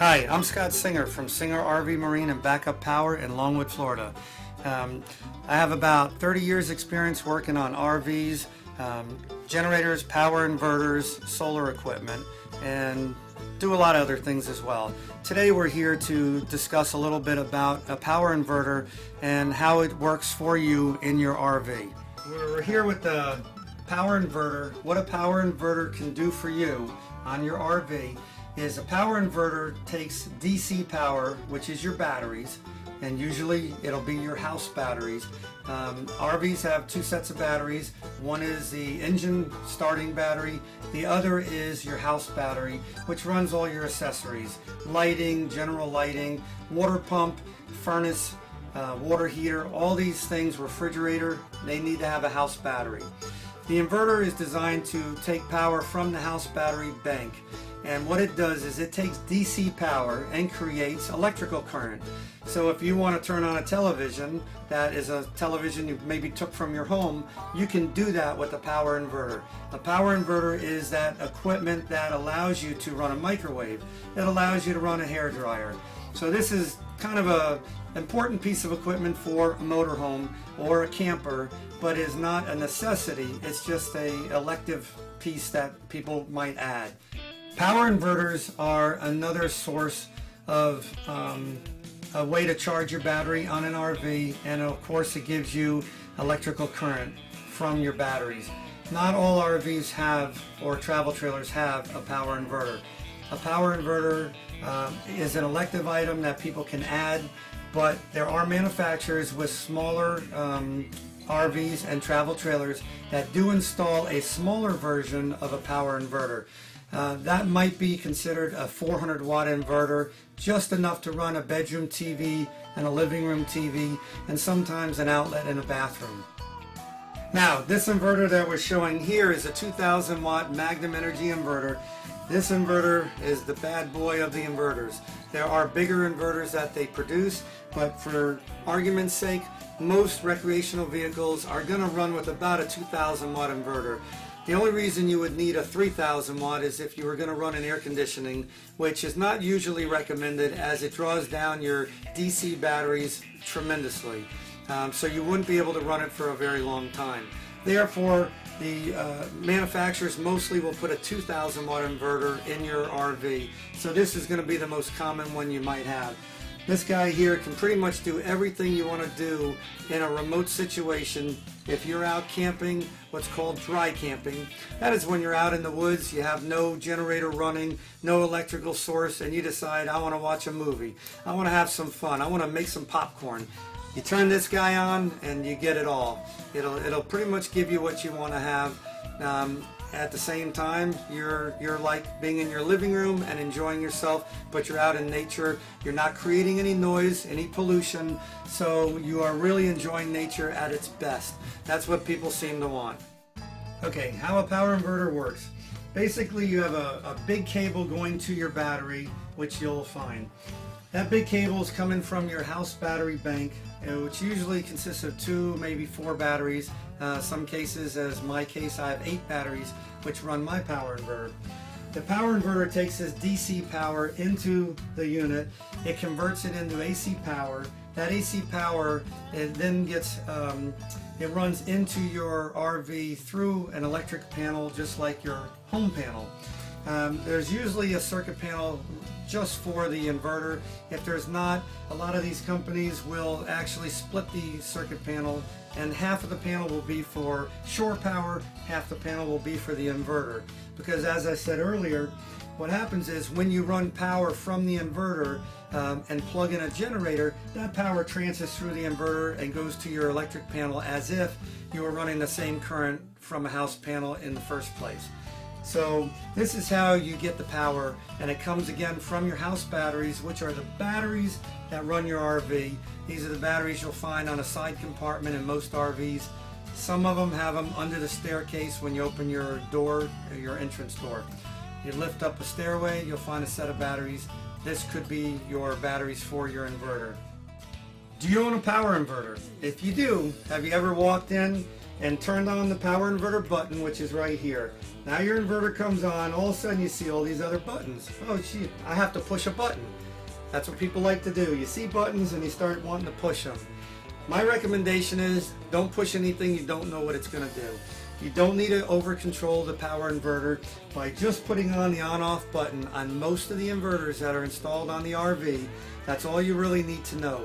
Hi, I'm Scott Singer from Singer RV Marine and Backup Power in Longwood, Florida. I have about 30 years experience working on RVs, generators, power inverters, solar equipment, and do a lot of other things as well. Today we're here to discuss a little bit about a power inverter and how it works for you in your RV. We're here with the power inverter. What a power inverter can do for you on your RV is a power inverter takes DC power, which is your batteries, and usually it'll be your house batteries. RVs have two sets of batteries. One is the engine starting battery, the other is your house battery, which runs all your accessories: lighting, general lighting, water pump, furnace, water heater, all these things, refrigerator, they need to have a house battery. The inverter is designed to take power from the house battery bank, and what it does is it takes DC power and creates electrical current. So if you want to turn on a television that is a television you maybe took from your home, you can do that with a power inverter. A power inverter is that equipment that allows you to run a microwave. It allows you to run a hairdryer. So this is kind of a important piece of equipment for a motorhome or a camper, but is not a necessity. It's just a elective piece that people might add. Power inverters are another source of a way to charge your battery on an RV, and of course it gives you electrical current from your batteries. Not all RVs have, or travel trailers have, a power inverter. A power inverter is an elective item that people can add, but there are manufacturers with smaller RVs and travel trailers that do install a smaller version of a power inverter. That might be considered a 400-watt inverter, just enough to run a bedroom TV and a living room TV, and sometimes an outlet in a bathroom. Now, this inverter that we're showing here is a 2,000-watt Magnum Energy inverter. This inverter is the bad boy of the inverters. There are bigger inverters that they produce, but for argument's sake, most recreational vehicles are going to run with about a 2,000-watt inverter. The only reason you would need a 3,000 watt is if you were going to run an air conditioning, which is not usually recommended as it draws down your DC batteries tremendously. So you wouldn't be able to run it for a very long time. Therefore, the manufacturers mostly will put a 2,000 watt inverter in your RV. So this is going to be the most common one you might have. This guy here can pretty much do everything you want to do in a remote situation. If you're out camping, what's called dry camping, that is when you're out in the woods, you have no generator running, no electrical source, and you decide, I want to watch a movie, I want to have some fun, I want to make some popcorn. You turn this guy on and you get it all. It'll pretty much give you what you want to have. At the same time, you're like being in your living room and enjoying yourself, but you're out in nature. You're not creating any noise, any pollution, so you are really enjoying nature at its best. That's what people seem to want. Okay, how a power inverter works. Basically, you have a big cable going to your battery, which you'll find. That big cable is coming from your house battery bank, which usually consists of 2, maybe 4 batteries. Some cases, as my case, I have 8 batteries which run my power inverter. The power inverter takes this DC power into the unit. It converts it into AC power. That AC power, it then gets, it runs into your RV through an electric panel, just like your home panel. There's usually a circuit panel just for the inverter. If there's not, a lot of these companies will actually split the circuit panel, and half of the panel will be for shore power, half the panel will be for the inverter. Because as I said earlier, what happens is when you run power from the inverter and plug in a generator, that power transits through the inverter and goes to your electric panel as if you were running the same current from a house panel in the first place. So this is how you get the power, and it comes again from your house batteries, which are the batteries that run your RV. These are the batteries you'll find on a side compartment in most RVs. Some of them have them under the staircase when you open your door, or your entrance door. You lift up a stairway, you'll find a set of batteries. This could be your batteries for your inverter. Do you own a power inverter? If you do, have you ever walked in and turned on the power inverter button, which is right here. Now your inverter comes on, all of a sudden you see all these other buttons. Oh gee, I have to push a button. That's what people like to do. You see buttons and you start wanting to push them. My recommendation is don't push anything you don't know what it's going to do. You don't need to over control the power inverter by just putting on the on-off button on most of the inverters that are installed on the RV. That's all you really need to know.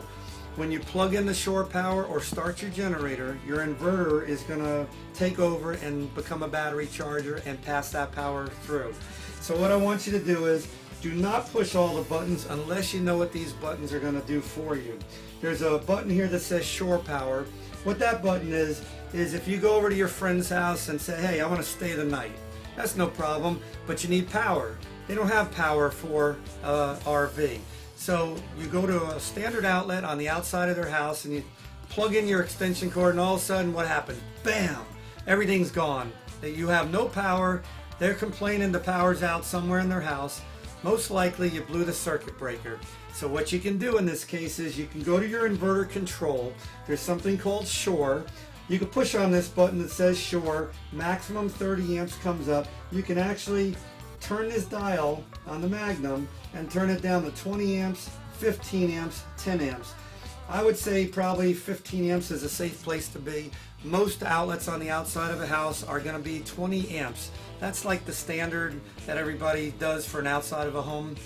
When you plug in the shore power or start your generator, your inverter is going to take over and become a battery charger and pass that power through. So what I want you to do is do not push all the buttons unless you know what these buttons are going to do for you. There's a button here that says shore power. What that button is if you go over to your friend's house and say, hey, I want to stay the night. That's no problem, but you need power. They don't have power for RV. So you go to a standard outlet on the outside of their house and you plug in your extension cord, and all of a sudden what happens? Bam! Everything's gone. You have no power. They're complaining the power's out somewhere in their house. Most likely you blew the circuit breaker. So what you can do in this case is you can go to your inverter control. There's something called shore. You can push on this button that says shore. Maximum 30 amps comes up. You can actually turn this dial on the Magnum and turn it down to 20 amps, 15 amps, 10 amps. I would say probably 15 amps is a safe place to be. Most outlets on the outside of a house are going to be 20 amps. That's like the standard that everybody does for an outside of a home.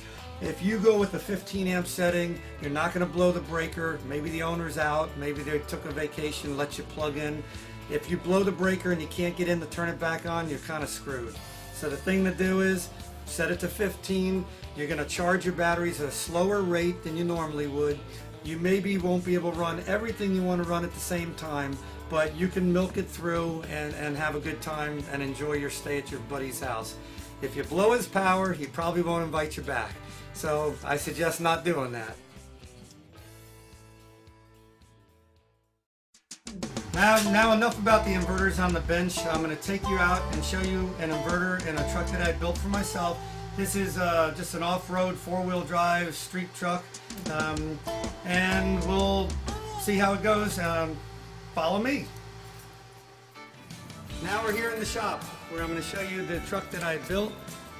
If you go with the 15 amp setting, you're not going to blow the breaker. Maybe the owner's out, maybe they took a vacation, let you plug in. If you blow the breaker and you can't get in to turn it back on, you're kind of screwed. So the thing to do is set it to 15. You're going to charge your batteries at a slower rate than you normally would. You maybe won't be able to run everything you want to run at the same time, but you can milk it through and have a good time and enjoy your stay at your buddy's house. If you blow his power, he probably won't invite you back. So I suggest not doing that. Now enough about the inverters on the bench. I'm going to take you out and show you an inverter in a truck that I built for myself. This is just an off-road four-wheel drive street truck, and we'll see how it goes. Follow me. Now we're here in the shop where I'm going to show you the truck that I built.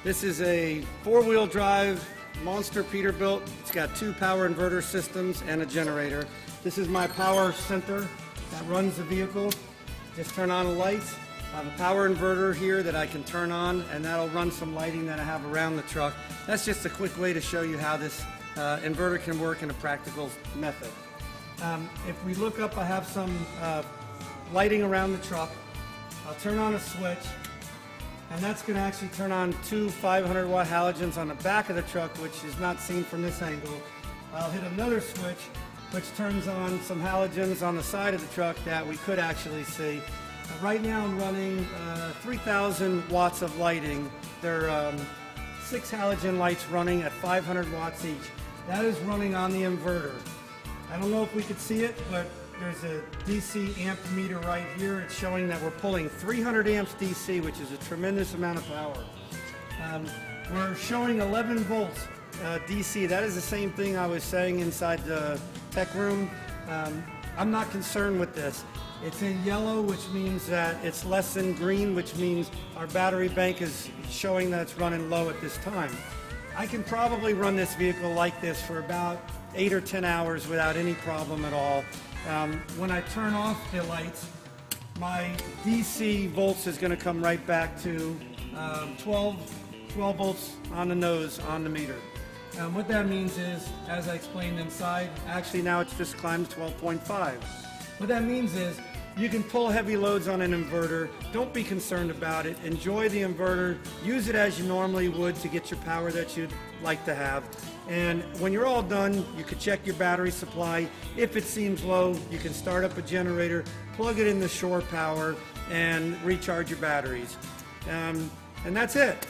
This is a four-wheel drive monster Peterbilt. It's got two power inverter systems and a generator. This is my power center that runs the vehicle. Just turn on the lights. I have a power inverter here that I can turn on, and that'll run some lighting that I have around the truck. That's just a quick way to show you how this inverter can work in a practical method. If we look up, I have some lighting around the truck. I'll turn on a switch, and that's going to actually turn on two 500 watt halogens on the back of the truck, which is not seen from this angle. I'll hit another switch, which turns on some halogens on the side of the truck that we could actually see. Right now I'm running 3,000 watts of lighting. There are 6 halogen lights running at 500 watts each. That is running on the inverter. I don't know if we could see it, but there's a DC amp meter right here. It's showing that we're pulling 300 amps DC, which is a tremendous amount of power. We're showing 11 volts DC. That is the same thing I was saying inside the tech room. I'm not concerned with this. It's in yellow, which means that it's less than green, which means our battery bank is showing that it's running low at this time. I can probably run this vehicle like this for about 8 or 10 hours without any problem at all. When I turn off the lights, my DC volts is going to come right back to 12 volts on the nose on the meter. What that means is, as I explained inside, actually now it's just climbed to 12.5. What that means is you can pull heavy loads on an inverter. Don't be concerned about it. Enjoy the inverter. Use it as you normally would to get your power that you'd like to have. And when you're all done, you can check your battery supply. If it seems low, you can start up a generator, plug it in the shore power, and recharge your batteries. And that's it.